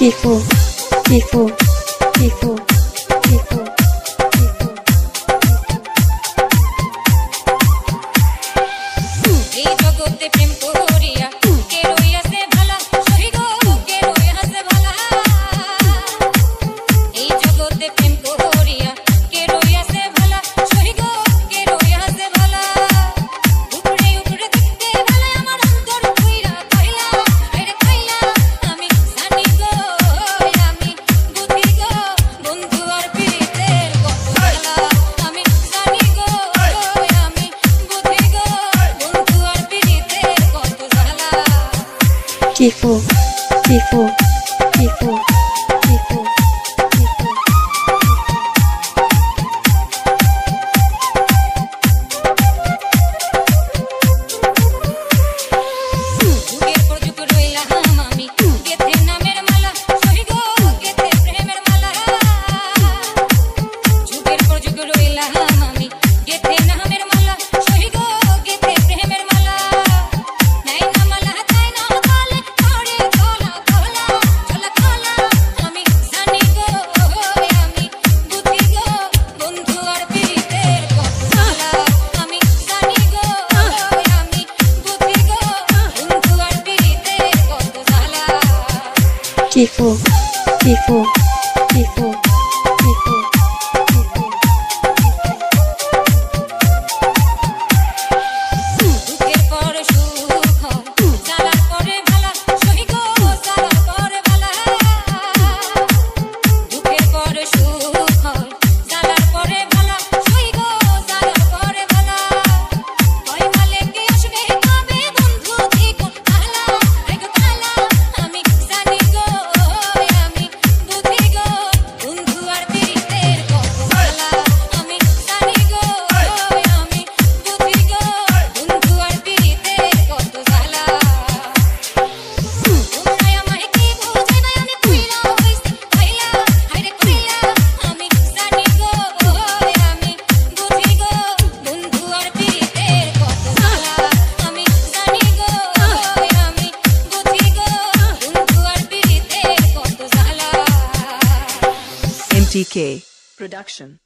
Tifo, tifo, tifo, tifo, tifo. এই জগতে প্রেম করিয়া কে রইয়াছে ভালা শহীদ কে রইয়াছে ভালা এই জগতে প্রেম করিয়া কে রইয়াছে ভালা শহীদ কে রইয়াছে ভালা উপরে উপরে দেখতে ভালা আমার অন্তর কইরা কইলা আরে কইলা আমি জানি গো আমি বুঝি গো বন্ধু আর প্রীতের কত ভালা আমি জানি গো আমি বুঝি গো বন্ধু আর প্রীতের কত ভালা Tifo, tifo, tifo, tifo, tifo. যুগের পর যুগ রইলাম আমি গেথে নামের মালা শহীদ গেথে প্রেমের মালা যুগের পর যুগ রইলাম আমি গেথে নামের মালা শহীদ গেথে প্রেমের মালা নাই না মালা তাই না বলে করে তোলা তোলা চলা তোলা আমি জানি গো আমি বুঝি গো বন্ধু আর প্রীতের কত ভালা আমি জানি গো আমি বুঝি গো বন্ধু আর প্রীতের কত ভালা Tifo, tifo, tifo, tifo, tifo. দুঃখের পর সুখ জ্বালার পরে ভালা শহীদ জ্বালার পরে ভালা দুঃখের পর সুখ জ্বালার পরে ভালা শহীদ জ্বালার পরে ভালা কয় মালে কে আসবে কবে বন্ধু ঠিকো ভালা আইগো ভালা আমি জানি গো আমি বুঝি গো বন্ধু আর প্রীতের কত ভালা আমি জানি গো আমি বুঝি গো বন্ধু আর প্রীতের কত ভালা তোমরা আমায় কি বুঝাইবা আমি কইলা হইছি কইলা হায়রে কইলা আমি জানি গো আমি বুঝি গো বন্ধু আর প্রীতের কত ভালা আমি জানি গো আমি বুঝি গো বন্ধু আর প্রীতের কত ভালা MTK Production.